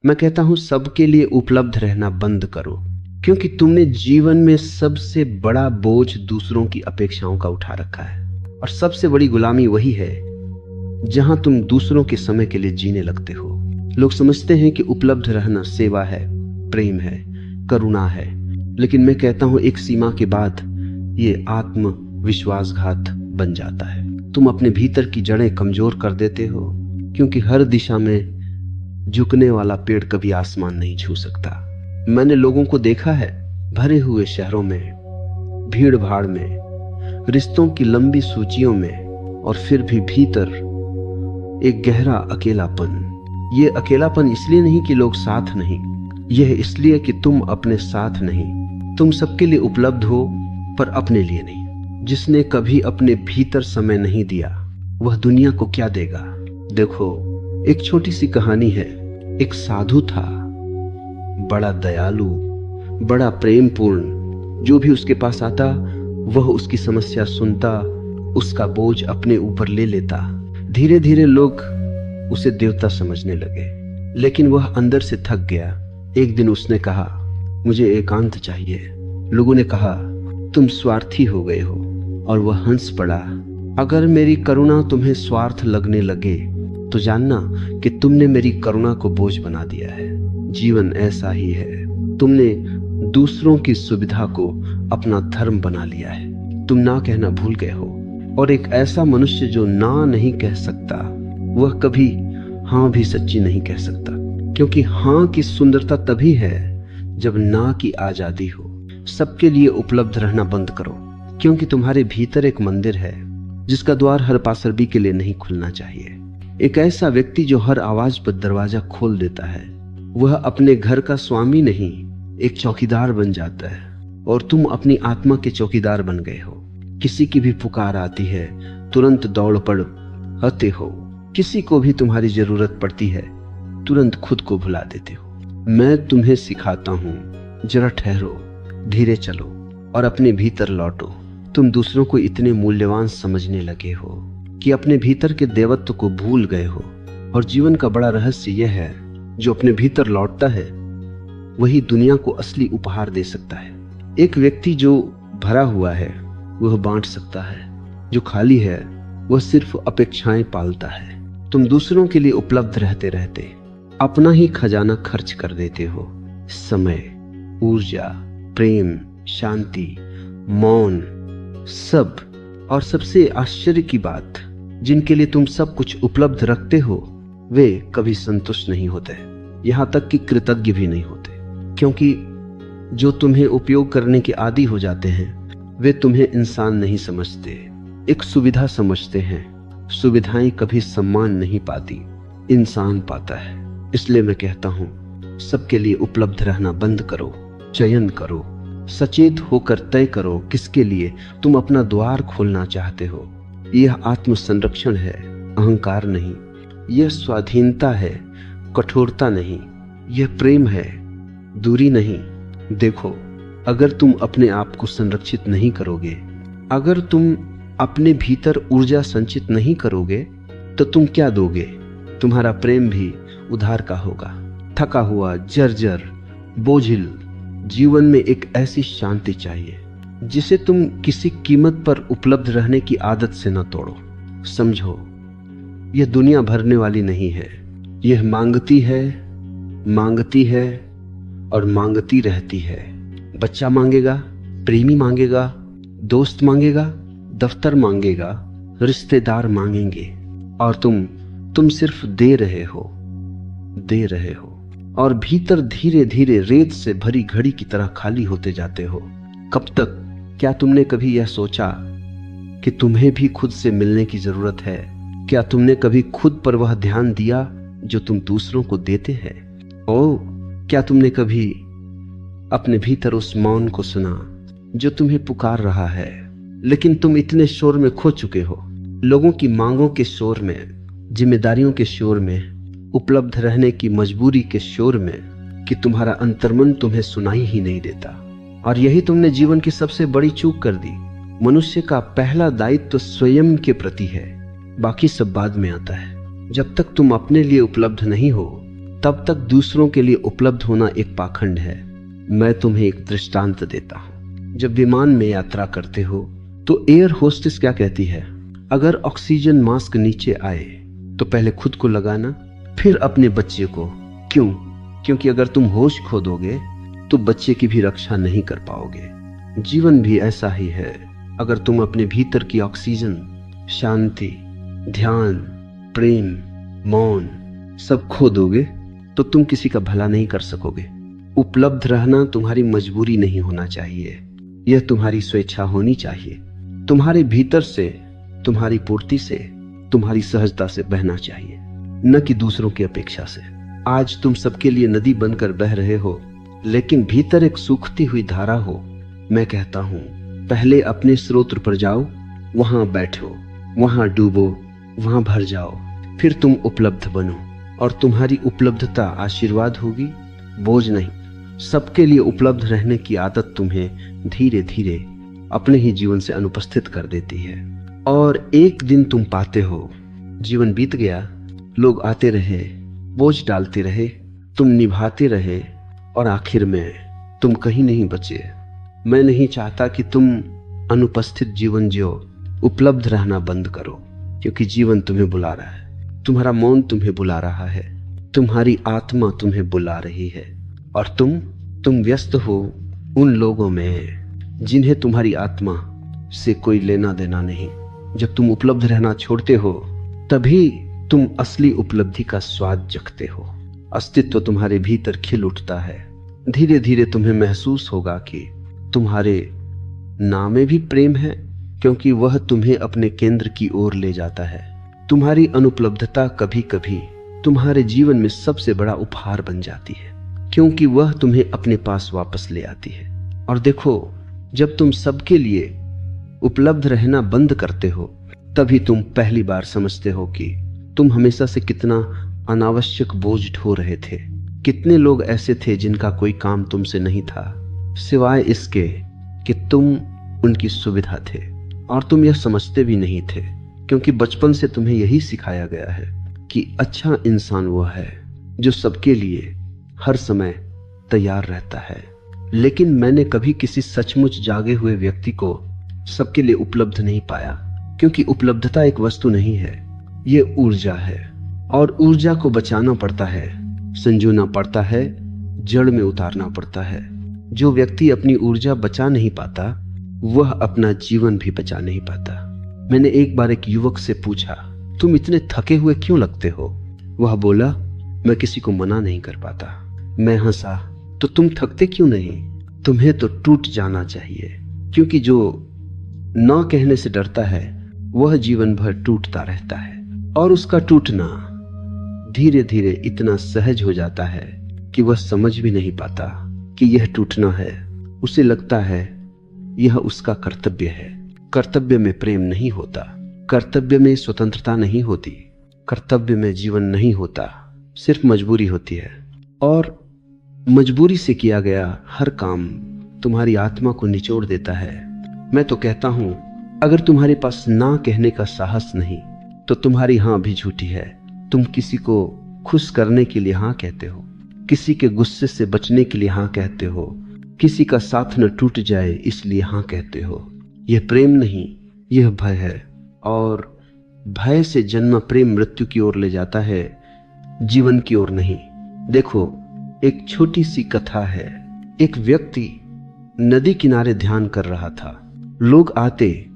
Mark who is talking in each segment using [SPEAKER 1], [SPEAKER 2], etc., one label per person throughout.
[SPEAKER 1] मैं कहता हूं सबके लिए उपलब्ध रहना बंद करो, क्योंकि तुमने जीवन में सबसे बड़ा बोझ दूसरों की अपेक्षाओं का उठा रखा है। और सबसे बड़ी गुलामी वही है जहां तुम दूसरों के समय के लिए जीने लगते हो। लोग समझते हैं कि उपलब्ध रहना सेवा है, प्रेम है, करुणा है, लेकिन मैं कहता हूं एक सीमा के बाद ये आत्म विश्वासघात बन जाता है। तुम अपने भीतर की जड़ें कमजोर कर देते हो, क्योंकि हर दिशा में झुकने वाला पेड़ कभी आसमान नहीं छू सकता। मैंने लोगों को देखा है भरे हुए शहरों में, भीड़ भाड़ में, रिश्तों की लंबी सूचियों में, और फिर भी भीतर एक गहरा अकेलापन। ये अकेलापन इसलिए नहीं कि लोग साथ नहीं, यह इसलिए कि तुम अपने साथ नहीं। तुम सबके लिए उपलब्ध हो, पर अपने लिए नहीं। जिसने कभी अपने भीतर समय नहीं दिया वह दुनिया को क्या देगा। देखो, एक छोटी सी कहानी है। एक साधु था, बड़ा दयालु, बड़ा प्रेम पूर्ण। जो भी उसके पास आता वह उसकी समस्या सुनता, उसका बोझ अपने ऊपर ले लेता। धीरे धीरे लोग उसे देवता समझने लगे, लेकिन वह अंदर से थक गया। एक दिन उसने कहा, मुझे एकांत चाहिए। लोगों ने कहा, तुम स्वार्थी हो गए हो, और वह हंस पड़ा। अगर मेरी करुणा तुम्हें स्वार्थ लगने लगे तो जानना कि तुमने मेरी करुणा को बोझ बना दिया है। जीवन ऐसा ही है, तुमने दूसरों की सुविधा को अपना धर्म बना लिया है। तुम ना कहना भूल गए हो, और एक ऐसा मनुष्य जो ना नहीं कह सकता वह कभी हाँ भी सच्ची नहीं कह सकता, क्योंकि हाँ की सुंदरता तभी है जब ना की आजादी हो। सबके लिए उपलब्ध रहना बंद करो, क्योंकि तुम्हारे भीतर एक मंदिर है जिसका द्वार हर पासरबी के लिए नहीं खुलना चाहिए। एक ऐसा व्यक्ति जो हर आवाज पर दरवाजा खोल देता है, वह अपने घर का स्वामी नहीं, एक चौकीदार बन जाता है, और तुम अपनी आत्मा के चौकीदार बन गए हो। किसी की भी पुकार आती है, तुरंत दौड़ पड़ते हो। किसी को भी तुम्हारी जरूरत पड़ती है, तुरंत खुद को भुला देते हो। मैं तुम्हें सिखाता हूं, जरा ठहरो, धीरे चलो और अपने भीतर लौटो। तुम दूसरों को इतने मूल्यवान समझने लगे हो कि अपने भीतर के देवत्व को भूल गए हो। और जीवन का बड़ा रहस्य यह है, जो अपने भीतर लौटता है वही दुनिया को असली उपहार दे सकता है। एक व्यक्ति जो भरा हुआ है वह बांट सकता है, जो खाली है वह सिर्फ अपेक्षाएं पालता है। तुम दूसरों के लिए उपलब्ध रहते रहते अपना ही खजाना खर्च कर देते हो। समय, ऊर्जा, प्रेम, शांति, मौन, सब। और सबसे आश्चर्य की बात, जिनके लिए तुम सब कुछ उपलब्ध रखते हो वे कभी संतुष्ट नहीं होते, यहां तक कि कृतज्ञ भी नहीं होते, क्योंकि जो तुम्हें उपयोग करने के आदी हो जाते हैं वे तुम्हें इंसान नहीं समझते, एक सुविधा समझते हैं। सुविधाएं कभी सम्मान नहीं पाती, इंसान पाता है। इसलिए मैं कहता हूं, सबके लिए उपलब्ध रहना बंद करो, चयन करो, सचेत होकर तय करो किसके लिए तुम अपना द्वार खोलना चाहते हो। यह आत्म संरक्षण है, अहंकार नहीं। यह स्वाधीनता है, कठोरता नहीं। यह प्रेम है, दूरी नहीं। देखो, अगर तुम अपने आप को संरक्षित नहीं करोगे, अगर तुम अपने भीतर ऊर्जा संचित नहीं करोगे, तो तुम क्या दोगे? तुम्हारा प्रेम भी उधार का होगा, थका हुआ, जर्जर, बोझिल। जीवन में एक ऐसी शांति चाहिए जिसे तुम किसी कीमत पर उपलब्ध रहने की आदत से न तोड़ो। समझो, यह दुनिया भरने वाली नहीं है। यह मांगती है और मांगती रहती है। बच्चा मांगेगा, प्रेमी मांगेगा, दोस्त मांगेगा, दफ्तर मांगेगा, रिश्तेदार मांगेंगे, और तुम सिर्फ दे रहे हो और भीतर धीरे धीरे रेत से भरी घड़ी की तरह खाली होते जाते हो। कब तक? क्या तुमने कभी यह सोचा कि तुम्हें भी खुद से मिलने की जरूरत है? क्या तुमने कभी खुद पर वह ध्यान दिया जो तुम दूसरों को देते हैं? क्या तुमने कभी अपने भीतर उस मौन को सुना जो तुम्हें पुकार रहा है, लेकिन तुम इतने शोर में खो चुके हो, लोगों की मांगों के शोर में, जिम्मेदारियों के शोर में, उपलब्ध रहने की मजबूरी के शोर में, कि तुम्हारा अंतर्मन तुम्हें सुनाई ही नहीं देता। और यही तुमने जीवन की सबसे बड़ी चूक कर दी। मनुष्य का पहला दायित्व स्वयं के प्रति है, बाकी सब बाद में आता है। जब तक तुम अपने लिए उपलब्ध नहीं हो तब तक दूसरों के लिए उपलब्ध होना एक पाखंड है। मैं तुम्हें एक दृष्टांत देता हूं। जब विमान में यात्रा करते हो तो एयर होस्टेस क्या कहती है, अगर ऑक्सीजन मास्क नीचे आए तो पहले खुद को लगाना, फिर अपने बच्चे को। क्यों? क्योंकि अगर तुम होश खो दोगे तो बच्चे की भी रक्षा नहीं कर पाओगे। जीवन भी ऐसा ही है। अगर तुम अपने भीतर की ऑक्सीजन, शांति, ध्यान, प्रेम, मौन सब खो दोगे तो तुम किसी का भला नहीं कर सकोगे। उपलब्ध रहना तुम्हारी मजबूरी नहीं होना चाहिए, यह तुम्हारी स्वेच्छा होनी चाहिए। तुम्हारे भीतर से, तुम्हारी पूर्ति से, तुम्हारी सहजता से बहना चाहिए, न कि दूसरों की अपेक्षा से। आज तुम सबके लिए नदी बनकर बह रहे हो, लेकिन भीतर एक सूखती हुई धारा हो। मैं कहता हूं, पहले अपने स्रोत पर जाओ, वहां बैठो, वहां डूबो, वहां भर जाओ, फिर तुम उपलब्ध बनो। और तुम्हारी उपलब्धता आशीर्वाद होगी, बोझ नहीं। सबके लिए उपलब्ध रहने की आदत तुम्हें धीरे धीरे अपने ही जीवन से अनुपस्थित कर देती है। और एक दिन तुम पाते हो, जीवन बीत गया, लोग आते रहे, बोझ डालते रहे, तुम निभाते रहे, और आखिर में तुम कहीं नहीं बचे। मैं नहीं चाहता कि तुम अनुपस्थित जीवन जियो। उपलब्ध रहना बंद करो, क्योंकि जीवन तुम्हें बुला रहा है। तुम्हारा मौन तुम्हें बुला रहा है, तुम्हारी आत्मा तुम्हें बुला रही है। और तुम व्यस्त हो उन लोगों में जिन्हें तुम्हारी आत्मा से कोई लेना देना नहीं। जब तुम उपलब्ध रहना छोड़ते हो, तभी तुम असली उपलब्धि का स्वाद चखते हो। अस्तित्व तुम्हारे भीतर खिल उठता है। धीरे धीरे तुम्हें महसूस होगा कि तुम्हारे नाम में भी प्रेम है, क्योंकि वह तुम्हें अपने केंद्र की ओर ले जाता है। तुम्हारी अनुपलब्धता कभी कभी तुम्हारे जीवन में सबसे बड़ा उपहार बन जाती है, क्योंकि वह तुम्हें अपने पास वापस ले आती है। और देखो, जब तुम सबके लिए उपलब्ध रहना बंद करते हो, तभी तुम पहली बार समझते हो कि तुम हमेशा से कितना अनावश्यक बोझ ढो रहे थे। कितने लोग ऐसे थे जिनका कोई काम तुमसे नहीं था, सिवाय इसके कि तुम उनकी सुविधा थे। और तुम यह समझते भी नहीं थे, क्योंकि बचपन से तुम्हें यही सिखाया गया है कि अच्छा इंसान वह है जो सबके लिए हर समय तैयार रहता है। लेकिन मैंने कभी किसी सचमुच जागे हुए व्यक्ति को सबके लिए उपलब्ध नहीं पाया, क्योंकि उपलब्धता एक वस्तु नहीं है, ये ऊर्जा है। और ऊर्जा को बचाना पड़ता है, संजोना पड़ता है, जड़ में उतारना पड़ता है। जो व्यक्ति अपनी ऊर्जा बचा नहीं पाता, वह अपना जीवन भी बचा नहीं पाता। मैंने एक बार एक युवक से पूछा, तुम इतने थके हुए क्यों लगते हो? वह बोला, मैं किसी को मना नहीं कर पाता। मैं हंसा, तो तुम थकते क्यों नहीं? तुम्हें तो टूट जाना चाहिए, क्योंकि जो न कहने से डरता है वह जीवन भर टूटता रहता है। और उसका टूटना धीरे धीरे इतना सहज हो जाता है कि वह समझ भी नहीं पाता कि यह टूटना है। उसे लगता है यह उसका कर्तव्य है। कर्तव्य में प्रेम नहीं होता, कर्तव्य में स्वतंत्रता नहीं होती, कर्तव्य में जीवन नहीं होता, सिर्फ मजबूरी होती है। और मजबूरी से किया गया हर काम तुम्हारी आत्मा को निचोड़ देता है। मैं तो कहता हूं, अगर तुम्हारे पास ना कहने का साहस नहीं तो तुम्हारी हां भी झूठी है। तुम किसी को खुश करने के लिए हां कहते हो, किसी के गुस्से से बचने के लिए हां कहते हो, किसी का साथ न टूट जाए इसलिए हां कहते हो। यह प्रेम नहीं, यह भय है। और भय से जन्मा प्रेम मृत्यु की ओर ले जाता है, जीवन की ओर नहीं। देखो, एक छोटी सी कथा है। एक व्यक्ति नदी किनारे ध्यान कर रहा था। लोग आते,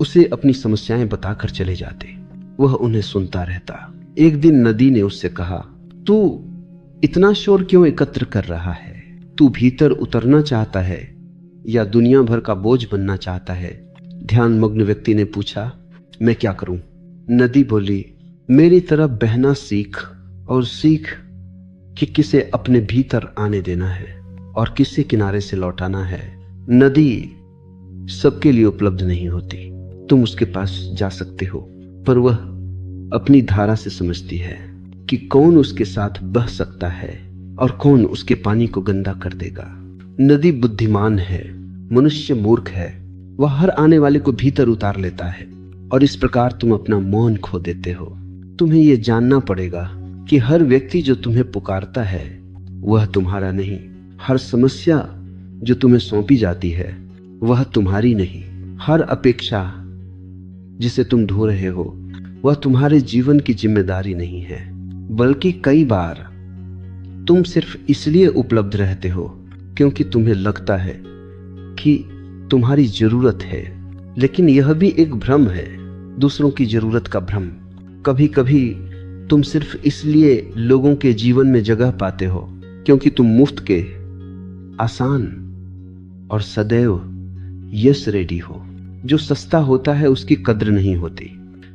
[SPEAKER 1] उसे अपनी समस्याएं बताकर चले जाते, वह उन्हें सुनता रहता। एक दिन नदी ने उससे कहा, तू इतना शोर क्यों एकत्र कर रहा है? तू भीतर उतरना चाहता है या दुनिया भर का बोझ बनना चाहता है? ध्यान मग्न व्यक्ति ने पूछा, मैं क्या करूं? नदी बोली, मेरी तरफ बहना सीख, और सीख कि किसे अपने भीतर आने देना है और किसे किनारे से लौटाना है। नदी सबके लिए उपलब्ध नहीं होती। तुम उसके पास जा सकते हो, पर वह अपनी धारा से समझती है कि कौन उसके साथ बह सकता है और कौन उसके पानी को गंदा कर देगा। नदी बुद्धिमान है, मनुष्य मूर्ख है। वह हर आने वाले को भीतर उतार लेता है, और इस प्रकार तुम अपना मौन खो देते हो। तुम्हें यह जानना पड़ेगा कि हर व्यक्ति जो तुम्हें पुकारता है वह तुम्हारा नहीं, हर समस्या जो तुम्हें सौंपी जाती है वह तुम्हारी नहीं, हर अपेक्षा जिसे तुम ढो रहे हो वह तुम्हारे जीवन की जिम्मेदारी नहीं है, बल्कि कई बार तुम सिर्फ इसलिए उपलब्ध रहते हो क्योंकि तुम्हें लगता है कि तुम्हारी जरूरत है। लेकिन यह भी एक भ्रम है, दूसरों की जरूरत का भ्रम। कभी कभी तुम सिर्फ इसलिए लोगों के जीवन में जगह पाते हो क्योंकि तुम मुफ्त के, आसान और सदैव यस रेडी हो। जो सस्ता होता है उसकी कद्र नहीं होती,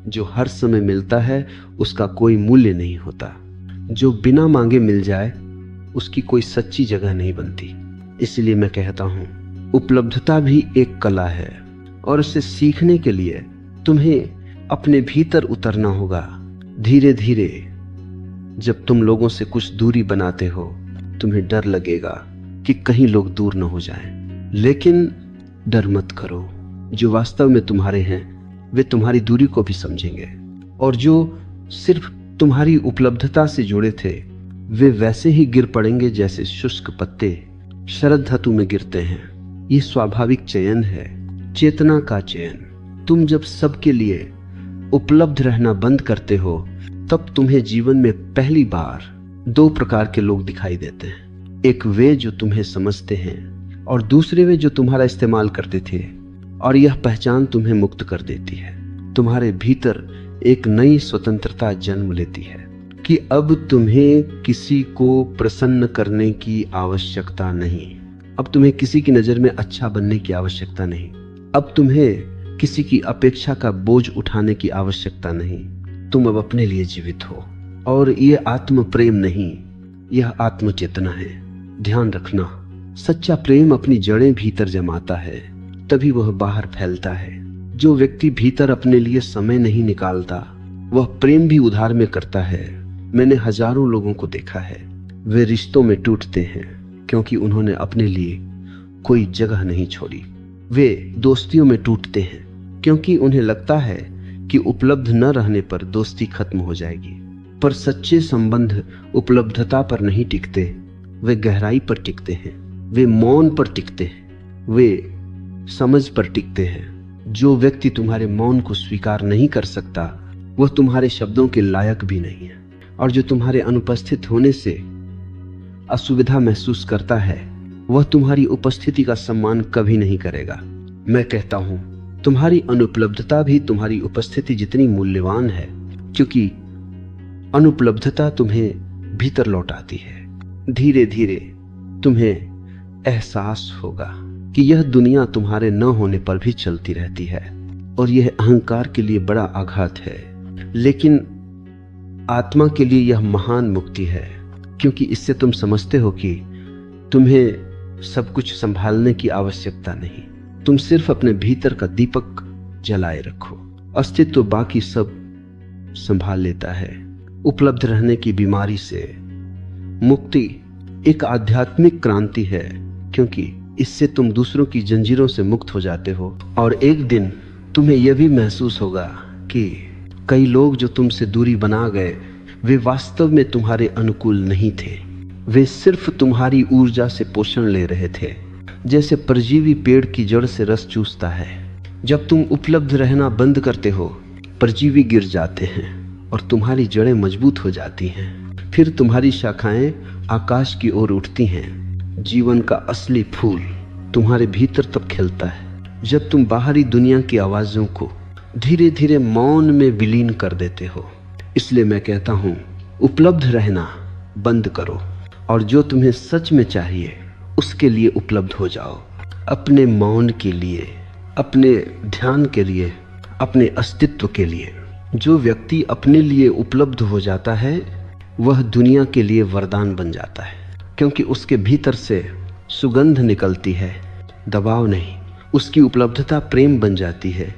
[SPEAKER 1] जो हर समय मिलता है उसका कोई मूल्य नहीं होता, जो बिना मांगे मिल जाए उसकी कोई सच्ची जगह नहीं बनती। इसलिए मैं कहता हूं, उपलब्धता भी एक कला है और उसे सीखने के लिए तुम्हें अपने भीतर उतरना होगा। धीरे धीरे जब तुम लोगों से कुछ दूरी बनाते हो तुम्हें डर लगेगा कि कहीं लोग दूर न हो जाएं, लेकिन डर मत करो। जो वास्तव में तुम्हारे हैं वे तुम्हारी दूरी को भी समझेंगे, और जो सिर्फ तुम्हारी उपलब्धता से जुड़े थे वे वैसे ही गिर पड़ेंगे जैसे शुष्क पत्ते शरद ऋतु में गिरते हैं। ये स्वाभाविक चयन है, चेतना का चयन। तुम जब सबके लिए उपलब्ध रहना बंद करते हो तब तुम्हें जीवन में पहली बार दो प्रकार के लोग दिखाई देते हैं। एक वे जो तुम्हें समझते हैं और दूसरे वे जो तुम्हारा इस्तेमाल करते थे। और यह पहचान तुम्हें मुक्त कर देती है। तुम्हारे भीतर एक नई स्वतंत्रता जन्म लेती है कि अब तुम्हें किसी को प्रसन्न करने की आवश्यकता नहीं, अब तुम्हें किसी की नजर में अच्छा बनने की आवश्यकता नहीं, अब तुम्हें किसी की अपेक्षा का बोझ उठाने की आवश्यकता नहीं। तुम अब अपने लिए जीवित हो, और यह आत्म प्रेम नहीं, यह आत्म चेतना है। ध्यान रखना, सच्चा प्रेम अपनी जड़ें भीतर जमाता है, तभी वह बाहर फैलता है। जो व्यक्ति भीतर अपने लिए समय नहीं निकालता वह प्रेम भी उधार में करता है। मैंने हजारों लोगों को देखा है, वे रिश्तों में टूटते हैं क्योंकि उन्होंने अपने लिए कोई जगह नहीं छोड़ी। वे दोस्तियों में टूटते हैं क्योंकि उन्हें लगता है कि उपलब्ध न रहने पर दोस्ती खत्म हो जाएगी। पर सच्चे संबंध उपलब्धता पर नहीं टिकते, वे गहराई पर टिकते हैं, वे मौन पर टिकते हैं, वे समझ पर टिकते हैं। जो व्यक्ति तुम्हारे मौन को स्वीकार नहीं कर सकता वह तुम्हारे शब्दों के लायक भी नहीं है, और जो तुम्हारे अनुपस्थित होने से असुविधा महसूस करता है वह तुम्हारी उपस्थिति का सम्मान कभी नहीं करेगा। मैं कहता हूं, तुम्हारी अनुपलब्धता भी तुम्हारी उपस्थिति जितनी मूल्यवान है, क्योंकि अनुपलब्धता तुम्हें भीतर लौटाती है। धीरे धीरे तुम्हें एहसास होगा कि यह दुनिया तुम्हारे न होने पर भी चलती रहती है, और यह अहंकार के लिए बड़ा आघात है, लेकिन आत्मा के लिए यह महान मुक्ति है, क्योंकि इससे तुम समझते हो कि तुम्हें सब कुछ संभालने की आवश्यकता नहीं। तुम सिर्फ अपने भीतर का दीपक जलाए रखो, अस्तित्व बाकी सब संभाल लेता है। उपलब्ध रहने की बीमारी से मुक्ति एक आध्यात्मिक क्रांति है, क्योंकि इससे तुम दूसरों की जंजीरों से मुक्त हो जाते हो, और एक दिन तुम्हें यह भी महसूस होगा कि कई लोग जो तुमसे दूरी बना गए वे वास्तव में तुम्हारे अनुकूल नहीं थे, वे सिर्फ तुम्हारी ऊर्जा से पोषण ले रहे थे। जैसे परजीवी पेड़ की जड़ से रस चूसता है, जब तुम उपलब्ध रहना बंद करते हो परजीवी गिर जाते हैं और तुम्हारी जड़ें मजबूत हो जाती हैं। फिर तुम्हारी शाखाएं आकाश की ओर उठती हैं। जीवन का असली फूल तुम्हारे भीतर तब खिलता है जब तुम बाहरी दुनिया की आवाजों को धीरे धीरे मौन में विलीन कर देते हो। इसलिए मैं कहता हूं, उपलब्ध रहना बंद करो और जो तुम्हें सच में चाहिए उसके लिए उपलब्ध हो जाओ। अपने मौन के लिए, अपने ध्यान के लिए, अपने अस्तित्व के लिए। जो व्यक्ति अपने लिए उपलब्ध हो जाता है वह दुनिया के लिए वरदान बन जाता है, क्योंकि उसके भीतर से सुगंध निकलती है, दबाव नहीं। उसकी उपलब्धता प्रेम बन जाती है,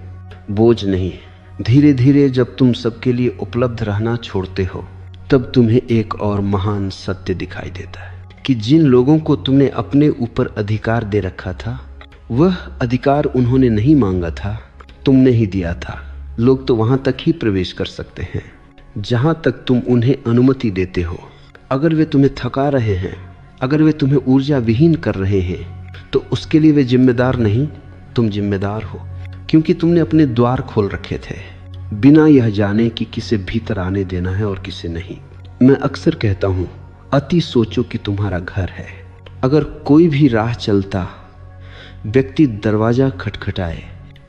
[SPEAKER 1] बोझ नहीं। धीरे धीरे जब तुम सबके लिए उपलब्ध रहना छोड़ते हो तब तुम्हें एक और महान सत्य दिखाई देता है कि जिन लोगों को तुमने अपने ऊपर अधिकार दे रखा था वह अधिकार उन्होंने नहीं मांगा था, तुमने ही दिया था। लोग तो वहां तक ही प्रवेश कर सकते हैं जहां तक तुम उन्हें अनुमति देते हो। अगर वे तुम्हें थका रहे हैं, अगर वे तुम्हें ऊर्जा विहीन कर रहे हैं, तो उसके लिए वे जिम्मेदार नहीं, तुम जिम्मेदार हो, क्योंकि तुमने अपने द्वार खोल रखे थे बिना यह जाने कि किसे भीतर आने देना है और किसे नहीं। मैं अक्सर कहता हूं, अति सोचो कि तुम्हारा घर है। अगर कोई भी राह चलता व्यक्ति दरवाजा खटखटाए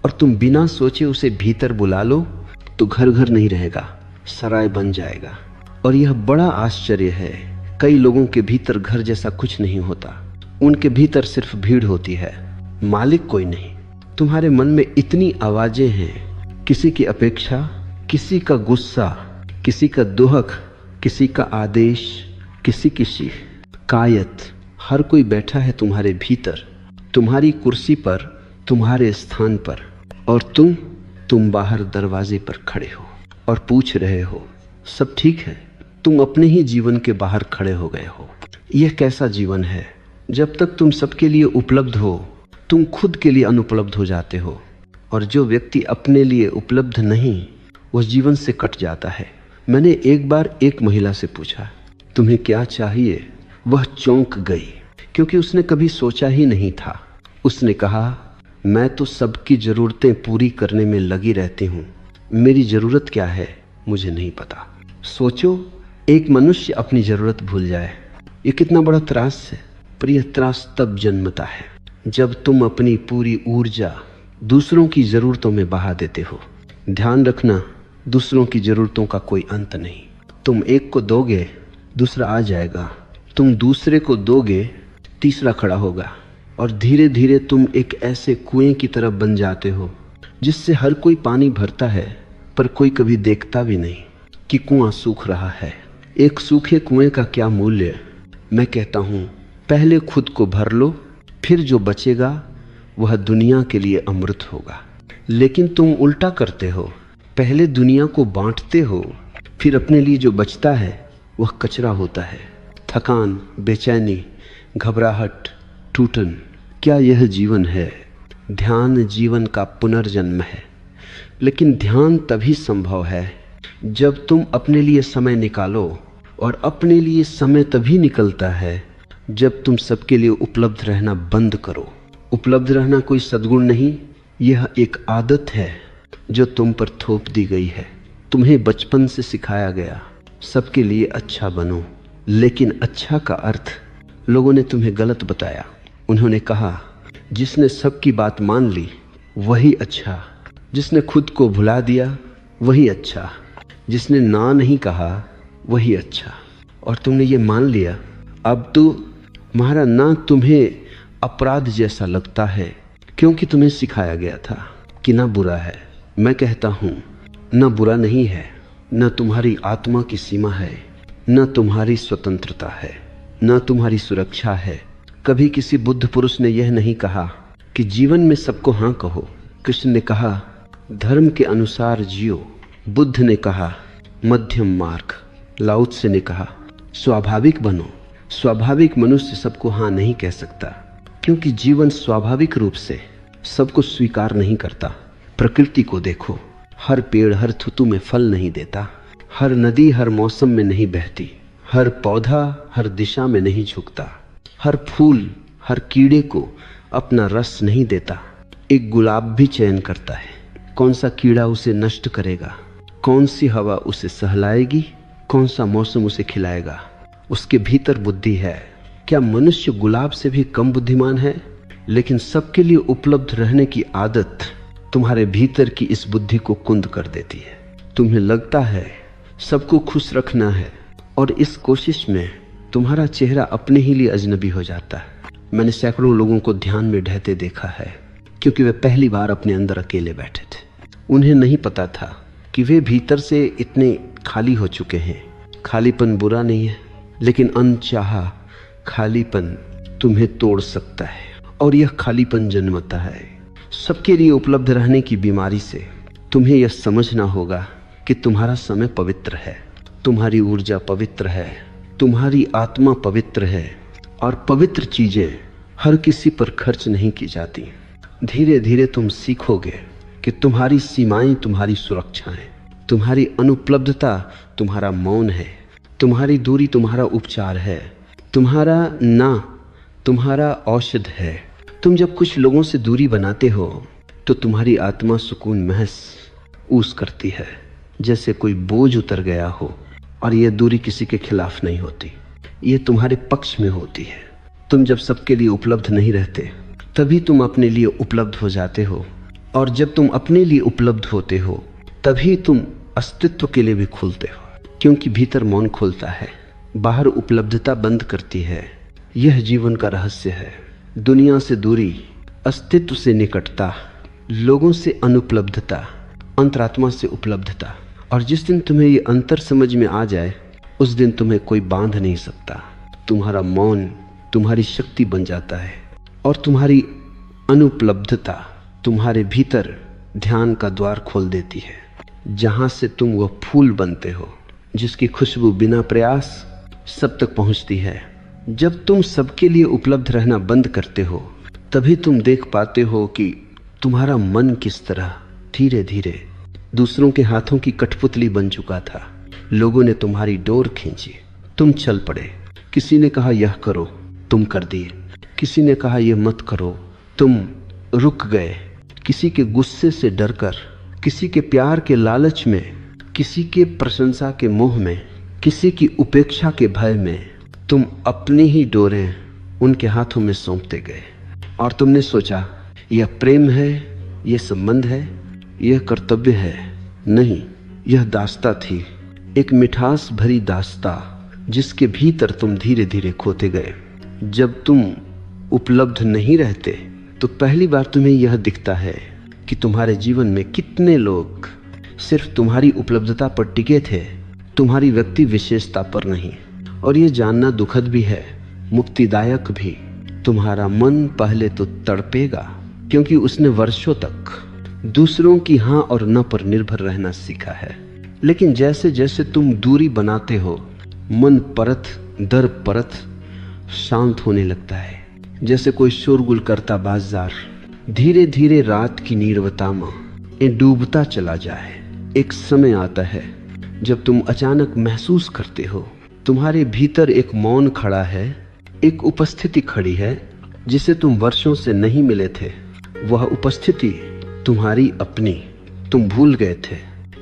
[SPEAKER 1] और तुम बिना सोचे उसे भीतर बुला लो, तो घर घर नहीं रहेगा, सराय बन जाएगा। और यह बड़ा आश्चर्य है, कई लोगों के भीतर घर जैसा कुछ नहीं होता। उनके भीतर सिर्फ भीड़ होती है, मालिक कोई नहीं। तुम्हारे मन में इतनी आवाजें हैं, किसी की अपेक्षा, किसी का गुस्सा, किसी का दुहक, किसी का आदेश, किसी की शिकायत। हर कोई बैठा है तुम्हारे भीतर, तुम्हारी कुर्सी पर, तुम्हारे स्थान पर, और तुम बाहर दरवाजे पर खड़े हो और पूछ रहे हो सब ठीक है। तुम अपने ही जीवन के बाहर खड़े हो गए हो। यह कैसा जीवन है? जब तक तुम सबके लिए उपलब्ध हो, तुम खुद के लिए अनुपलब्ध हो जाते हो। और जो व्यक्ति अपने लिए उपलब्ध नहीं, वह जीवन से कट जाता है। मैंने एक बार एक महिला से पूछा, तुम्हें क्या चाहिए? वह चौंक गई, क्योंकि उसने कभी सोचा ही नहीं था। उसने कहा, मैं तो सबकी ज़रूरतें पूरी करने में लगी रहती हूँ, मेरी ज़रूरत क्या है मुझे नहीं पता। सोचो, एक मनुष्य अपनी ज़रूरत भूल जाए, ये कितना बड़ा त्रास है। पर यह त्रास तब जन्मता है जब तुम अपनी पूरी ऊर्जा दूसरों की ज़रूरतों में बहा देते हो। ध्यान रखना, दूसरों की ज़रूरतों का कोई अंत नहीं। तुम एक को दोगे, दूसरा आ जाएगा। तुम दूसरे को दोगे, तीसरा खड़ा होगा। और धीरे धीरे तुम एक ऐसे कुएं की तरह बन जाते हो जिससे हर कोई पानी भरता है, पर कोई कभी देखता भी नहीं कि कुआं सूख रहा है। एक सूखे कुएं का क्या मूल्य? मैं कहता हूँ, पहले खुद को भर लो, फिर जो बचेगा वह दुनिया के लिए अमृत होगा। लेकिन तुम उल्टा करते हो, पहले दुनिया को बांटते हो, फिर अपने लिए जो बचता है वह कचरा होता है। थकान, बेचैनी, घबराहट, टूटन, क्या यह जीवन है? ध्यान जीवन का पुनर्जन्म है। लेकिन ध्यान तभी संभव है जब तुम अपने लिए समय निकालो, और अपने लिए समय तभी निकलता है जब तुम सबके लिए उपलब्ध रहना बंद करो। उपलब्ध रहना कोई सद्गुण नहीं, यह एक आदत है जो तुम पर थोप दी गई है। तुम्हें बचपन से सिखाया गया, सबके लिए अच्छा बनो। लेकिन अच्छा का अर्थ लोगों ने तुम्हें गलत बताया। उन्होंने कहा, जिसने सबकी बात मान ली वही अच्छा, जिसने खुद को भुला दिया वही अच्छा, जिसने ना नहीं कहा वही अच्छा। और तुमने ये मान लिया। अब तो तुम्हारा ना तुम्हें अपराध जैसा लगता है, क्योंकि तुम्हें सिखाया गया था कि ना बुरा है। मैं कहता हूँ, ना बुरा नहीं है, न तुम्हारी आत्मा की सीमा है, न तुम्हारी स्वतंत्रता है, न तुम्हारी सुरक्षा है। कभी किसी बुद्ध पुरुष ने यह नहीं कहा कि जीवन में सबको हाँ कहो। कृष्ण ने कहा, धर्म के अनुसार जियो। बुद्ध ने कहा, मध्यम मार्ग। लाओ त्से ने कहा, स्वाभाविक बनो। स्वाभाविक मनुष्य सबको हाँ नहीं कह सकता, क्योंकि जीवन स्वाभाविक रूप से सबको स्वीकार नहीं करता। प्रकृति को देखो, हर पेड़ हर ऋतु में फल नहीं देता, हर नदी हर मौसम में नहीं बहती, हर पौधा हर दिशा में नहीं झुकता, हर फूल हर कीड़े को अपना रस नहीं देता। एक गुलाब भी चयन करता है, कौन सा कीड़ा उसे नष्ट करेगा, कौन सी हवा उसे सहलाएगी, कौन सा मौसम उसे खिलाएगा। उसके भीतर बुद्धि है। क्या मनुष्य गुलाब से भी कम बुद्धिमान है? लेकिन सबके लिए उपलब्ध रहने की आदत तुम्हारे भीतर की इस बुद्धि को कुंद कर देती है। तुम्हें लगता है सबको खुश रखना है, और इस कोशिश में तुम्हारा चेहरा अपने ही लिए अजनबी हो जाता है। मैंने सैकड़ों लोगों को ध्यान में ढहते देखा है, क्योंकि वे पहली बार अपने अंदर अकेले बैठे थे। उन्हें नहीं पता था कि वे भीतर से इतने खाली हो चुके हैं। खालीपन बुरा नहीं है, लेकिन अनचाहा खालीपन तुम्हें तोड़ सकता है, और यह खालीपन जन्मता है सबके लिए उपलब्ध रहने की बीमारी से। तुम्हें यह समझना होगा कि तुम्हारा समय पवित्र है, तुम्हारी ऊर्जा पवित्र है, तुम्हारी आत्मा पवित्र है, और पवित्र चीजें हर किसी पर खर्च नहीं की जाती। धीरे धीरे तुम सीखोगे कि तुम्हारी सीमाएं तुम्हारी सुरक्षा है, तुम्हारी अनुपलब्धता तुम्हारा मौन है, तुम्हारी दूरी तुम्हारा उपचार है, तुम्हारा ना तुम्हारा औषध है। तुम जब कुछ लोगों से दूरी बनाते हो तो तुम्हारी आत्मा सुकून महसूस करती है, जैसे कोई बोझ उतर गया हो। और यह दूरी किसी के खिलाफ नहीं होती, ये तुम्हारे पक्ष में होती है। तुम जब सबके लिए उपलब्ध नहीं रहते तभी तुम अपने लिए उपलब्ध हो जाते हो, और जब तुम अपने लिए उपलब्ध होते हो तभी तुम अस्तित्व के लिए भी खुलते हो, क्योंकि भीतर मौन खुलता है, बाहर उपलब्धता बंद करती है। यह जीवन का रहस्य है। दुनिया से दूरी, अस्तित्व से निकटता, लोगों से अनुपलब्धता, अंतरात्मा से उपलब्धता। और जिस दिन तुम्हें ये अंतर समझ में आ जाए उस दिन तुम्हें कोई बांध नहीं सकता। तुम्हारा मौन तुम्हारी शक्ति बन जाता है, और तुम्हारी अनुपलब्धता तुम्हारे भीतर ध्यान का द्वार खोल देती है, जहां से तुम वह फूल बनते हो जिसकी खुशबू बिना प्रयास सब तक पहुंचती है। जब तुम सबके लिए उपलब्ध रहना बंद करते हो तभी तुम देख पाते हो कि तुम्हारा मन किस तरह धीरे धीरे दूसरों के हाथों की कठपुतली बन चुका था। लोगों ने तुम्हारी डोर खींची, तुम चल पड़े। किसी ने कहा यह करो, तुम कर दिए। किसी ने कहा यह मत करो, तुम रुक गए। किसी के गुस्से से डरकर, किसी के प्यार के लालच में, किसी के प्रशंसा के मोह में, किसी की उपेक्षा के भय में तुम अपनी ही डोरें उनके हाथों में सौंपते गए। और तुमने सोचा यह प्रेम है, यह संबंध है, यह कर्तव्य है। नहीं, यह दास्ता थी, एक मिठास भरी दास्ता जिसके भीतर तुम धीरे धीरे खोते गए। जब तुम उपलब्ध नहीं रहते तो पहली बार तुम्हें यह दिखता है कि तुम्हारे जीवन में कितने लोग सिर्फ तुम्हारी उपलब्धता पर टिके थे, तुम्हारी व्यक्ति विशेषता पर नहीं। और ये जानना दुखद भी है, मुक्तिदायक भी। तुम्हारा मन पहले तो तड़पेगा, क्योंकि उसने वर्षों तक दूसरों की हाँ और न पर निर्भर रहना सीखा है। लेकिन जैसे जैसे तुम दूरी बनाते हो, मन परत दर परत शांत होने लगता है, जैसे कोई शोरगुल करता बाजार धीरे धीरे रात की नीरवता में डूबता चला जाए। एक समय आता है जब तुम अचानक महसूस करते हो तुम्हारे भीतर एक मौन खड़ा है, एक उपस्थिति खड़ी है जिसे तुम वर्षों से नहीं मिले थे। वह उपस्थिति तुम्हारी अपनी। तुम भूल गए थे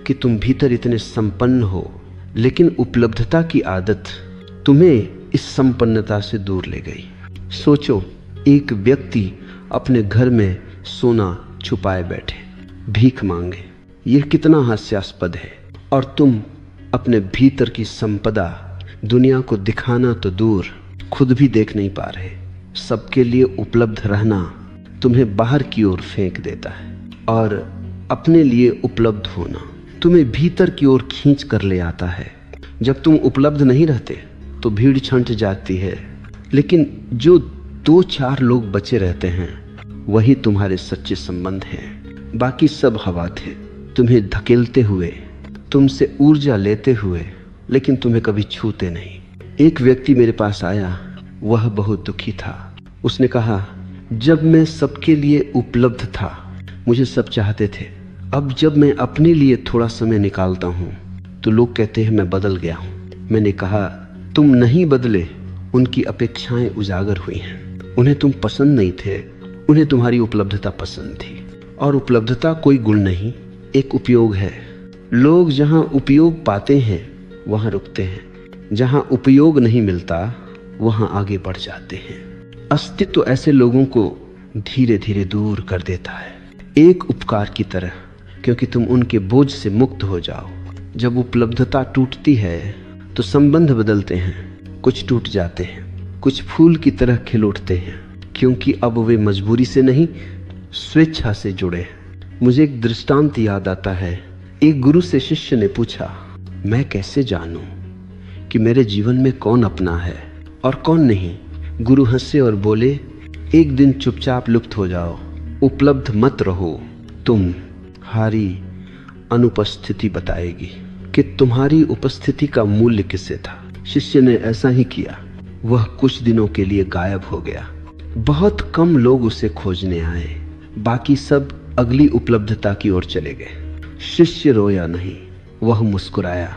[SPEAKER 1] कि तुम भीतर इतने संपन्न हो, लेकिन उपलब्धता की आदत तुम्हें इस संपन्नता से दूर ले गई। सोचो, एक व्यक्ति अपने घर में सोना छुपाए बैठे, भीख मांगे। यह कितना हास्यास्पद है। और तुम अपने भीतर की संपदा दुनिया को दिखाना तो दूर, खुद भी देख नहीं पा रहे। सबके लिए उपलब्ध रहना तुम्हें बाहर की ओर फेंक देता है, और अपने लिए उपलब्ध होना तुम्हें भीतर की ओर खींच कर ले आता है। जब तुम उपलब्ध नहीं रहते तो भीड़ छंट जाती है, लेकिन जो 2-4 लोग बचे रहते हैं वही तुम्हारे सच्चे संबंध हैं। बाकी सब हवा थे, तुम्हें धकेलते हुए, तुमसे ऊर्जा लेते हुए, लेकिन तुम्हें कभी छूते नहीं। एक व्यक्ति मेरे पास आया, वह बहुत दुखी था। उसने कहा, जब मैं सबके लिए उपलब्ध था मुझे सब चाहते थे, अब जब मैं अपने लिए थोड़ा समय निकालता हूँ तो लोग कहते हैं मैं बदल गया हूँ। मैंने कहा, तुम नहीं बदले, उनकी अपेक्षाएं उजागर हुई हैं। उन्हें तुम पसंद नहीं थे, उन्हें तुम्हारी उपलब्धता पसंद थी। और उपलब्धता कोई गुण नहीं, एक उपयोग है। लोग जहाँ उपयोग पाते हैं वहाँ रुकते हैं, जहाँ उपयोग नहीं मिलता वहाँ आगे बढ़ जाते हैं। अस्तित्व ऐसे लोगों को धीरे धीरे दूर कर देता है, एक उपकार की तरह, क्योंकि तुम उनके बोझ से मुक्त हो जाओ। जब उपलब्धता टूटती है तो संबंध बदलते हैं, कुछ टूट जाते हैं, कुछ फूल की तरह खिल उठते हैं, क्योंकि अब वे मजबूरी से नहीं स्वेच्छा से जुड़े। मुझे एक दृष्टांत याद आता है। एक गुरु से शिष्य ने पूछा, मैं कैसे जानूं कि मेरे जीवन में कौन अपना है और कौन नहीं? गुरु हंसे और बोले, एक दिन चुपचाप लुप्त हो जाओ, उपलब्ध मत रहो, तुम्हारी अनुपस्थिति बताएगी कि तुम्हारी उपस्थिति का मूल्य किसे था। शिष्य ने ऐसा ही किया, वह कुछ दिनों के लिए गायब हो गया। बहुत कम लोग उसे खोजने आए, बाकी सब अगली उपलब्धता की ओर चले गए। शिष्य रोया नहीं, वह मुस्कुराया,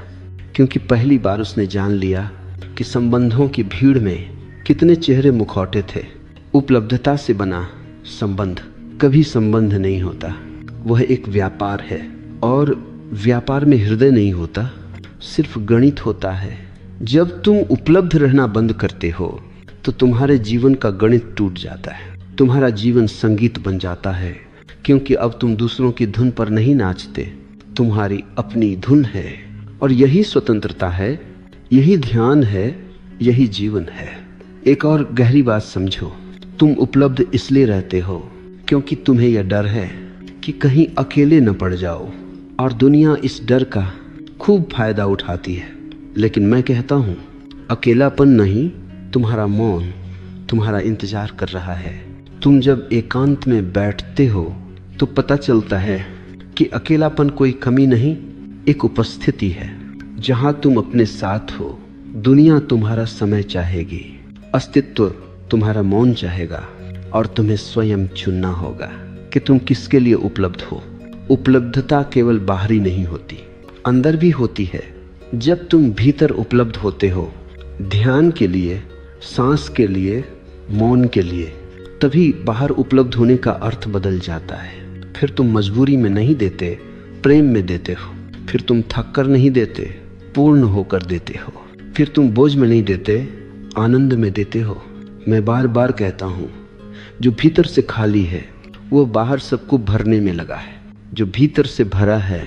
[SPEAKER 1] क्योंकि पहली बार उसने जान लिया कि संबंधों की भीड़ में कितने चेहरे मुखौटे थे। उपलब्धता से बना संबंध कभी संबंध नहीं होता, वह एक व्यापार है। और व्यापार में हृदय नहीं होता, सिर्फ गणित होता है। जब तुम उपलब्ध रहना बंद करते हो तो तुम्हारे जीवन का गणित टूट जाता है, तुम्हारा जीवन संगीत बन जाता है, क्योंकि अब तुम दूसरों की धुन पर नहीं नाचते, तुम्हारी अपनी धुन है। और यही स्वतंत्रता है, यही ध्यान है, यही जीवन है। एक और गहरी बात समझो, तुम उपलब्ध इसलिए रहते हो क्योंकि तुम्हें यह डर है कि कहीं अकेले न पड़ जाओ, और दुनिया इस डर का खूब फायदा उठाती है। लेकिन मैं कहता हूँ, अकेलापन नहीं, तुम्हारा मौन तुम्हारा इंतजार कर रहा है। तुम जब एकांत में बैठते हो तो पता चलता है कि अकेलापन कोई कमी नहीं, एक उपस्थिति है। जहाँ तुम अपने साथ हो, दुनिया तुम्हारा समय चाहेगी, अस्तित्व तुम्हारा मौन चाहेगा, और तुम्हें स्वयं चुनना होगा कि तुम किसके लिए उपलब्ध हो। उपलब्धता केवल बाहरी नहीं होती, अंदर भी होती है। जब तुम भीतर उपलब्ध होते हो, ध्यान के लिए, सांस के लिए, मौन के लिए, तभी बाहर उपलब्ध होने का अर्थ बदल जाता है। फिर तुम मजबूरी में नहीं देते, प्रेम में देते हो। फिर तुम थक कर नहीं देते, पूर्ण होकर देते हो। फिर तुम बोझ में नहीं देते, आनंद में देते हो। मैं बार बार कहता हूँ, जो भीतर से खाली है वो बाहर सबको भरने में लगा है। जो भीतर से भरा है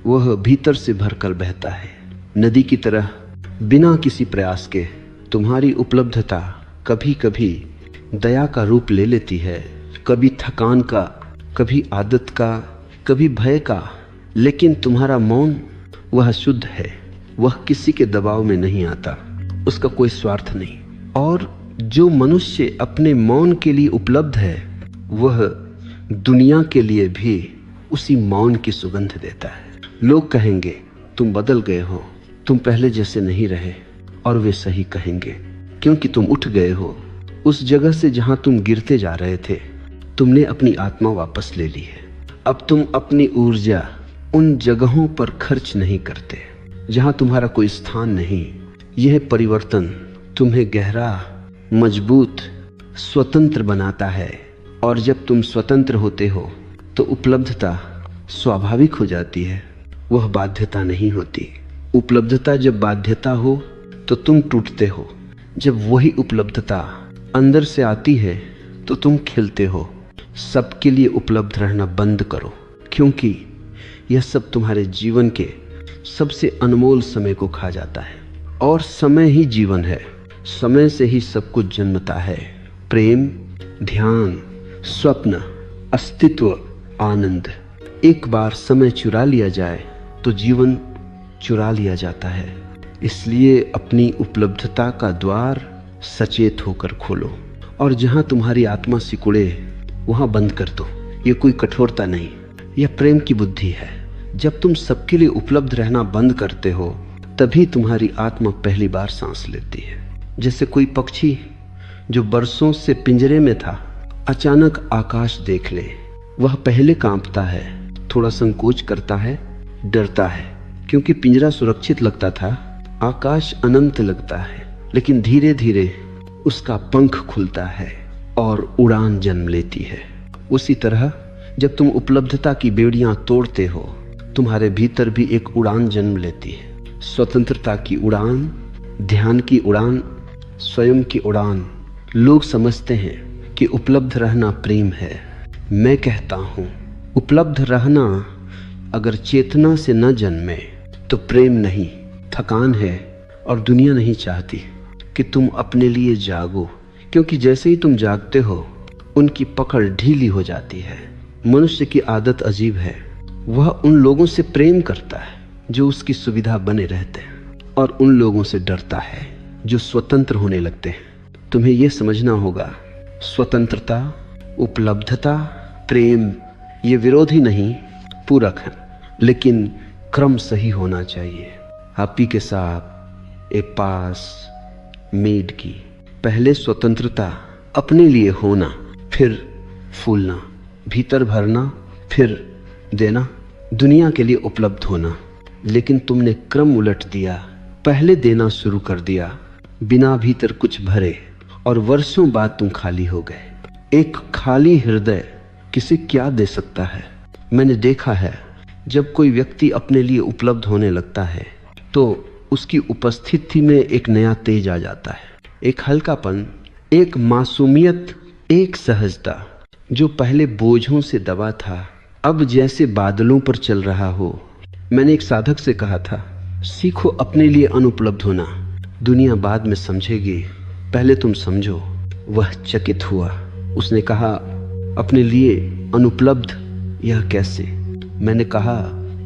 [SPEAKER 1] वह भीतर से भरकर बहता है। नदी की तरह बिना किसी प्रयास के तुम्हारी उपलब्धता कभी कभी दया का रूप ले लेती है, कभी थकान का, कभी आदत का, कभी भय का। लेकिन तुम्हारा मौन वह शुद्ध है, वह किसी के दबाव में नहीं आता, उसका कोई स्वार्थ नहीं। और जो मनुष्य अपने मौन के लिए उपलब्ध है, वह दुनिया के लिए भी उसी मौन की सुगंध देता है। लोग कहेंगे तुम बदल गए हो, तुम पहले जैसे नहीं रहे, और वे सही कहेंगे, क्योंकि तुम उठ गए हो उस जगह से जहां तुम गिरते जा रहे थे। तुमने अपनी आत्मा वापस ले ली है। अब तुम अपनी ऊर्जा उन जगहों पर खर्च नहीं करते जहां तुम्हारा कोई स्थान नहीं। यह परिवर्तन तुम्हें गहरा, मजबूत, स्वतंत्र बनाता है। और जब तुम स्वतंत्र होते हो तो उपलब्धता स्वाभाविक हो जाती है, वह बाध्यता नहीं होती। उपलब्धता जब बाध्यता हो तो तुम टूटते हो। जब वही उपलब्धता अंदर से आती है तो तुम खिलते हो। सबके लिए उपलब्ध रहना बंद करो, क्योंकि यह सब तुम्हारे जीवन के सबसे अनमोल समय को खा जाता है। और समय ही जीवन है, समय से ही सब कुछ जन्मता है। प्रेम, ध्यान, स्वप्न, अस्तित्व, आनंद। एक बार समय चुरा लिया जाए तो जीवन चुरा लिया जाता है। इसलिए अपनी उपलब्धता का द्वार सचेत होकर खोलो, और जहां तुम्हारी आत्मा सिकुड़े वहां बंद कर दो। ये कोई कठोरता नहीं, यह प्रेम की बुद्धि है। जब तुम सबके लिए उपलब्ध रहना बंद करते हो, तभी तुम्हारी आत्मा पहली बार सांस लेती है। जैसे कोई पक्षी जो बरसों से पिंजरे में था, अचानक आकाश देख ले, वह पहले कांपता है, थोड़ा संकोच करता है, डरता है, क्योंकि पिंजरा सुरक्षित लगता था, आकाश अनंत लगता है। लेकिन धीरे धीरे उसका पंख खुलता है और उड़ान जन्म लेती है। उसी तरह जब तुम उपलब्धता की बेड़ियां तोड़ते हो, तुम्हारे भीतर भी एक उड़ान जन्म लेती है। स्वतंत्रता की उड़ान, ध्यान की उड़ान, स्वयं की उड़ान। लोग समझते हैं कि उपलब्ध रहना प्रेम है। मैं कहता हूँ, उपलब्ध रहना अगर चेतना से न जन्मे तो प्रेम नहीं, थकान है। और दुनिया नहीं चाहती कि तुम अपने लिए जागो, क्योंकि जैसे ही तुम जागते हो उनकी पकड़ ढीली हो जाती है। मनुष्य की आदत अजीब है, वह उन लोगों से प्रेम करता है जो उसकी सुविधा बने रहते हैं, और उन लोगों से डरता है जो स्वतंत्र होने लगते हैं। तुम्हें यह समझना होगा, स्वतंत्रता, उपलब्धता, प्रेम ये विरोधी नहीं, पूरक है, लेकिन क्रम सही होना चाहिए। हापी के साथ ए पास मेड की। पहले स्वतंत्रता, अपने लिए होना, फिर फूलना, भीतर भरना, फिर देना, दुनिया के लिए उपलब्ध होना। लेकिन तुमने क्रम उलट दिया, पहले देना शुरू कर दिया बिना भीतर कुछ भरे, और वर्षों बाद तुम खाली हो गए। एक खाली हृदय किसे क्या दे सकता है? मैंने देखा है, जब कोई व्यक्ति अपने लिए उपलब्ध होने लगता है तो उसकी उपस्थिति में एक नया तेज आ जाता है, एक हल्कापन, एक मासूमियत, एक सहजता। जो पहले बोझों से दबा था अब जैसे बादलों पर चल रहा हो। मैंने एक साधक से कहा था, सीखो अपने लिए अनुपलब्ध होना, दुनिया बाद में समझेगी, पहले तुम समझो। वह चकित हुआ, उसने कहा, अपने लिए अनुपलब्ध, यह कैसे? मैंने कहा,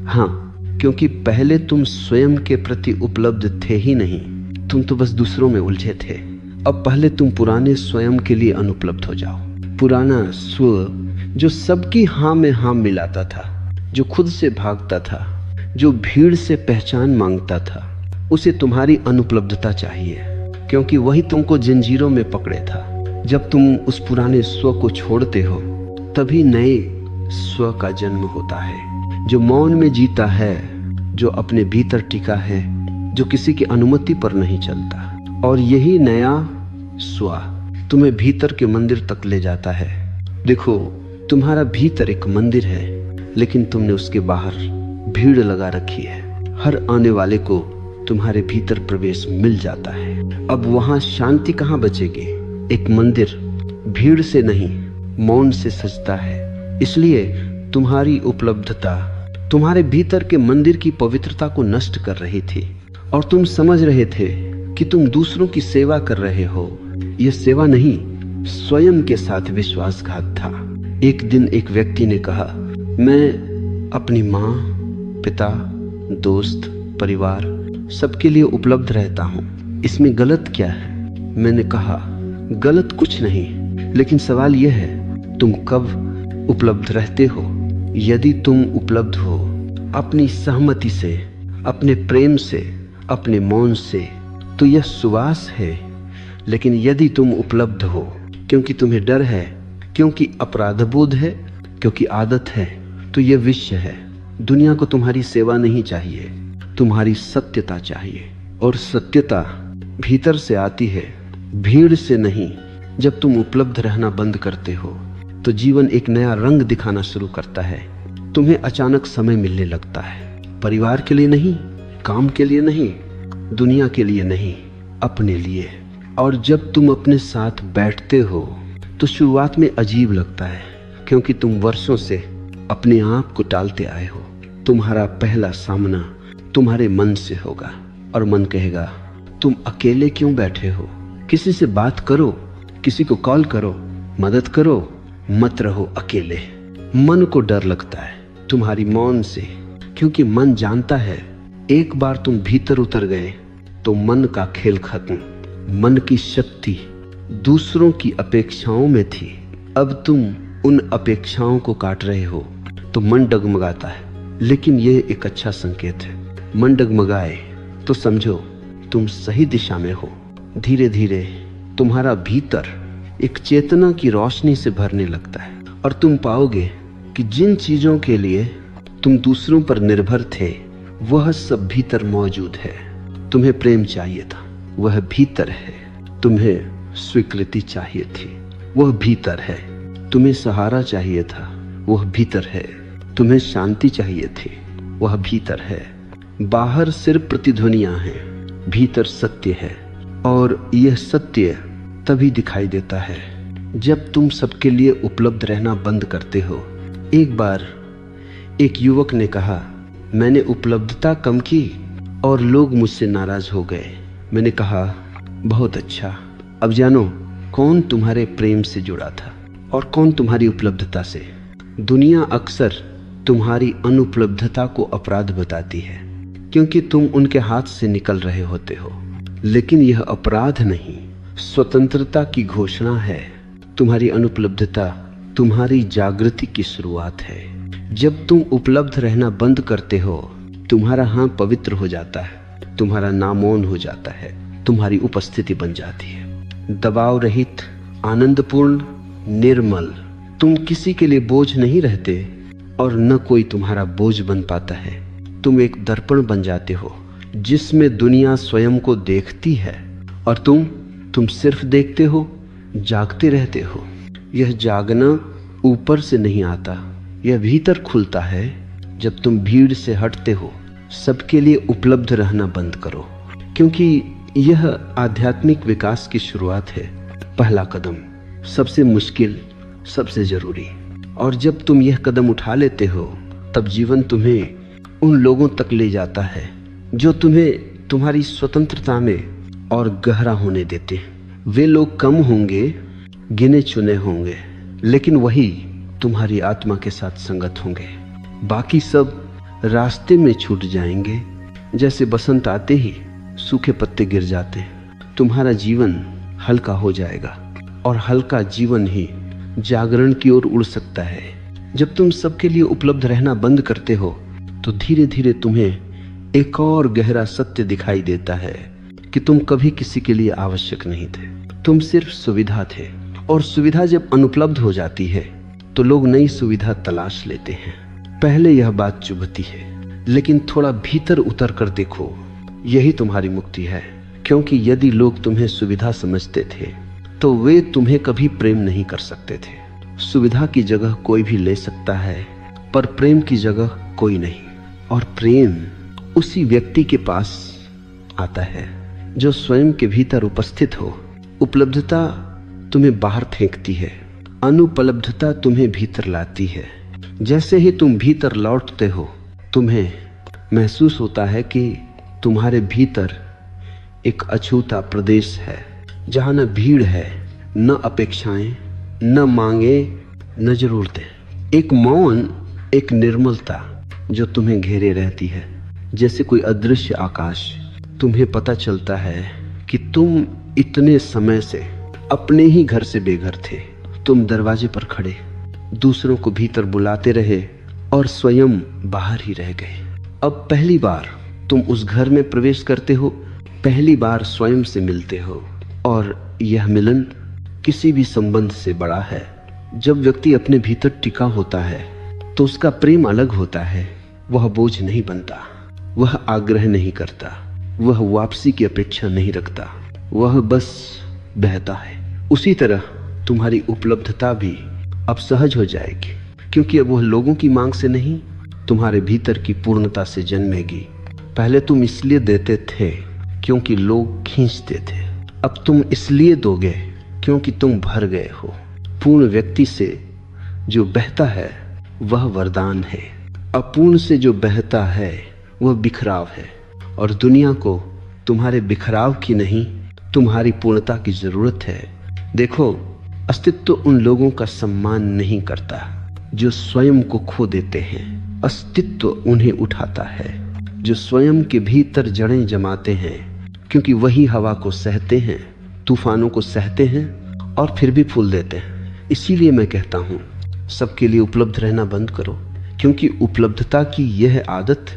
[SPEAKER 1] हाँ, क्योंकि पहले तुम स्वयं के प्रति उपलब्ध थे ही नहीं, तुम तो बस दूसरों में उलझे थे। अब पहले तुम पुराने स्वयं के लिए अनुपलब्ध हो जाओ। पुराना स्व जो सबकी हाँ में हाँ मिलाता था, जो खुद से भागता था, जो भीड़ से पहचान मांगता था, उसे तुम्हारी अनुपलब्धता चाहिए, क्योंकि वही तुमको जंजीरों में पकड़े था। जब तुम उस पुराने स्व को छोड़ते हो तभी नए स्व का जन्म होता है, जो मौन में जीता है, जो अपने भीतर टिका है, जो किसी की अनुमति पर नहीं चलता। और यही नया स्व तुम्हें भीतर के मंदिर तक ले जाता है। देखो, तुम्हारा भीतर एक मंदिर है, लेकिन तुमने उसके बाहर भीड़ लगा रखी है। हर आने वाले को तुम्हारे भीतर प्रवेश मिल जाता है। अब वहां शांति कहाँ बचेगी? एक मंदिर भीड़ से नहीं, मौन से सजता है। इसलिए तुम्हारी उपलब्धता तुम्हारे भीतर के मंदिर की पवित्रता को नष्ट कर रही थी, और तुम समझ रहे थे कि तुम दूसरों की सेवा कर रहे हो। यह सेवा नहीं, स्वयं के साथ विश्वासघात था। एक दिन एक व्यक्ति ने कहा, मैं अपनी माँ, पिता, दोस्त, परिवार सबके लिए उपलब्ध रहता हूँ, इसमें गलत क्या है? मैंने कहा, गलत कुछ नहीं, लेकिन सवाल यह है, तुम कब उपलब्ध रहते हो? यदि तुम उपलब्ध हो अपनी सहमति से, अपने प्रेम से, अपने मौन से, तो यह सुवास है। लेकिन यदि तुम उपलब्ध हो क्योंकि तुम्हें डर है, क्योंकि अपराधबोध है, क्योंकि आदत है, तो यह विषय है। दुनिया को तुम्हारी सेवा नहीं चाहिए, तुम्हारी सत्यता चाहिए, और सत्यता भीतर से आती है, भीड़ से नहीं। जब तुम उपलब्ध रहना बंद करते हो तो जीवन एक नया रंग दिखाना शुरू करता है। तुम्हें अचानक समय मिलने लगता है, परिवार के लिए नहीं, काम के लिए नहीं, दुनिया के लिए नहीं, अपने लिए। और जब तुम अपने साथ बैठते हो तो शुरुआत में अजीब लगता है, क्योंकि तुम वर्षों से अपने आप को टालते आए हो। तुम्हारा पहला सामना तुम्हारे मन से होगा, और मन कहेगा, तुम अकेले क्यों बैठे हो? किसी से बात करो, किसी को कॉल करो, मदद करो, मत रहो अकेले। मन को डर लगता है तुम्हारी मौन से, क्योंकि मन जानता है एक बार तुम भीतर उतर गए तो मन का खेल खत्म। मन की शक्ति दूसरों की अपेक्षाओं में थी, अब तुम उन अपेक्षाओं को काट रहे हो तो मन डगमगाता है। लेकिन यह एक अच्छा संकेत है। मन डगमगाए तो समझो तुम सही दिशा में हो। धीरे धीरे तुम्हारा भीतर एक चेतना की रोशनी से भरने लगता है, और तुम पाओगे कि जिन चीजों के लिए तुम दूसरों पर निर्भर थे वह सब भीतर मौजूद है। तुम्हें प्रेम चाहिए था, वह भीतर है। तुम्हें स्वीकृति चाहिए थी, वह भीतर है। तुम्हें सहारा चाहिए था, वह भीतर है। तुम्हें शांति चाहिए थी, वह भीतर है। बाहर सिर्फ प्रतिध्वनियां हैं, भीतर सत्य है। और यह सत्य तभी दिखाई देता है जब तुम सबके लिए उपलब्ध रहना बंद करते हो। एक बार एक युवक ने कहा, मैंने उपलब्धता कम की और लोग मुझसे नाराज हो गए। मैंने कहा, बहुत अच्छा, अब जानो कौन तुम्हारे प्रेम से जुड़ा था और कौन तुम्हारी उपलब्धता से। दुनिया अक्सर तुम्हारी अनुपलब्धता को अपराध बताती है, क्योंकि तुम उनके हाथ से निकल रहे होते हो। लेकिन यह अपराध नहीं, स्वतंत्रता की घोषणा है। तुम्हारी अनुपलब्धता तुम्हारी जागृति की शुरुआत है। जब तुम उपलब्ध रहना बंद करते हो, तुम्हारा हाँ पवित्र हो जाता है, तुम्हारा नामौन हो जाता है, तुम्हारी उपस्थिति बन जाती है दबाव रहित, आनंदपूर्ण, निर्मल। तुम किसी के लिए बोझ नहीं रहते और न कोई तुम्हारा बोझ बन पाता है। तुम एक दर्पण बन जाते हो जिसमें दुनिया स्वयं को देखती है, और तुम सिर्फ देखते हो, जागते रहते हो। यह जागना ऊपर से नहीं आता, यह भीतर खुलता है जब तुम भीड़ से हटते हो। सबके लिए उपलब्ध रहना बंद करो, क्योंकि यह आध्यात्मिक विकास की शुरुआत है। पहला कदम, सबसे मुश्किल, सबसे जरूरी। और जब तुम यह कदम उठा लेते हो तब जीवन तुम्हें उन लोगों तक ले जाता है जो तुम्हें तुम्हारी स्वतंत्रता में और गहरा होने देते हैं। वे लोग कम होंगे, गिने चुने होंगे, लेकिन वही तुम्हारी आत्मा के साथ संगत होंगे। बाकी सब रास्ते में छूट जाएंगे। जैसे बसंत आते ही सूखे पत्ते गिर जाते हैं, तुम्हारा जीवन हल्का हो जाएगा, और हल्का जीवन ही जागरण की ओर उड़ सकता है। जब तुम सबके लिए उपलब्ध रहना बंद करते हो तो धीरे धीरे तुम्हें एक और गहरा सत्य दिखाई देता है कि तुम कभी किसी के लिए आवश्यक नहीं थे, तुम सिर्फ सुविधा थे। और सुविधा जब अनुपलब्ध हो जाती है तो लोग नई सुविधा तलाश लेते हैं। पहले यह बात चुभती है, लेकिन थोड़ा भीतर उतर कर देखो, यही तुम्हारी मुक्ति है। क्योंकि यदि लोग तुम्हें सुविधा समझते थे तो वे तुम्हें कभी प्रेम नहीं कर सकते थे। सुविधा की जगह कोई भी ले सकता है, पर प्रेम की जगह कोई नहीं। और प्रेम उसी व्यक्ति के पास आता है जो स्वयं के भीतर उपस्थित हो। उपलब्धता तुम्हें बाहर फेंकती है, अनुपलब्धता तुम्हें भीतर लाती है। जैसे ही तुम भीतर लौटते हो तुम्हें महसूस होता है कि तुम्हारे भीतर एक अछूता प्रदेश है जहां न भीड़ है, न अपेक्षाएं, न मांगे, न जरूरतें। एक मौन, एक निर्मलता जो तुम्हें घेरे रहती है, जैसे कोई अदृश्य आकाश। तुम्हें पता चलता है कि तुम इतने समय से अपने ही घर से बेघर थे। तुम दरवाजे पर खड़े दूसरों को भीतर बुलाते रहे और स्वयं बाहर ही रह गए। अब पहली बार तुम उस घर में प्रवेश करते हो, पहली बार स्वयं से मिलते हो, और यह मिलन किसी भी संबंध से बड़ा है। जब व्यक्ति अपने भीतर टिका होता है तो उसका प्रेम अलग होता है। वह बोझ नहीं बनता, वह आग्रह नहीं करता, वह वापसी की अपेक्षा नहीं रखता, वह बस बहता है। उसी तरह तुम्हारी उपलब्धता भी अब सहज हो जाएगी, क्योंकि अब वह लोगों की मांग से नहीं, तुम्हारे भीतर की पूर्णता से जन्मेगी। पहले तुम इसलिए देते थे क्योंकि लोग खींचते थे, अब तुम इसलिए दोगे क्योंकि तुम भर गए हो। पूर्ण व्यक्ति से जो बहता है वह वरदान है, अपूर्ण से जो बहता है वह बिखराव है। और दुनिया को तुम्हारे बिखराव की नहीं, तुम्हारी पूर्णता की जरूरत है। देखो, अस्तित्व उन लोगों का सम्मान नहीं करता जो स्वयं को खो देते हैं। अस्तित्व उन्हें उठाता है जो स्वयं के भीतर जड़ें जमाते हैं, क्योंकि वही हवा को सहते हैं, तूफानों को सहते हैं और फिर भी फूल देते हैं। इसीलिए मैं कहता हूँ, सबके लिए उपलब्ध रहना बंद करो, क्योंकि उपलब्धता की यह आदत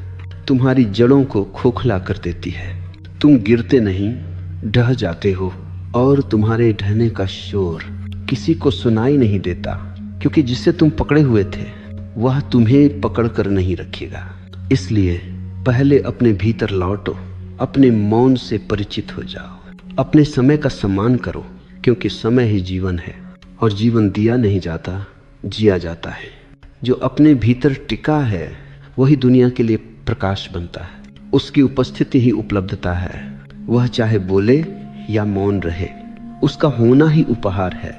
[SPEAKER 1] तुम्हारी जड़ों को खोखला कर देती है। तुम गिरते नहीं, ढह जाते हो, और तुम्हारे ढहने का शोर किसी को सुनाई नहीं देता, क्योंकि जिससे तुम पकड़े हुए थे वह तुम्हें पकड़ कर नहीं रखेगा। इसलिए पहले अपने भीतर लौटो, अपने मौन से परिचित हो जाओ, अपने समय का सम्मान करो, क्योंकि समय ही जीवन है और जीवन दिया नहीं जाता, जिया जाता है। जो अपने भीतर टिका है वही दुनिया के लिए प्रकाश बनता है। उसकी उपस्थिति ही उपलब्धता है। वह चाहे बोले या मौन रहे, उसका होना ही उपहार है।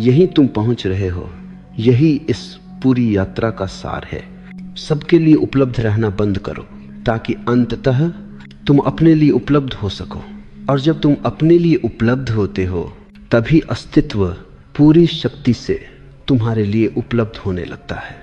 [SPEAKER 1] यही तुम पहुंच रहे हो, यही इस पूरी यात्रा का सार है। सबके लिए उपलब्ध रहना बंद करो, ताकि अंततः तुम अपने लिए उपलब्ध हो सको। और जब तुम अपने लिए उपलब्ध होते हो तभी अस्तित्व पूरी शक्ति से तुम्हारे लिए उपलब्ध होने लगता है।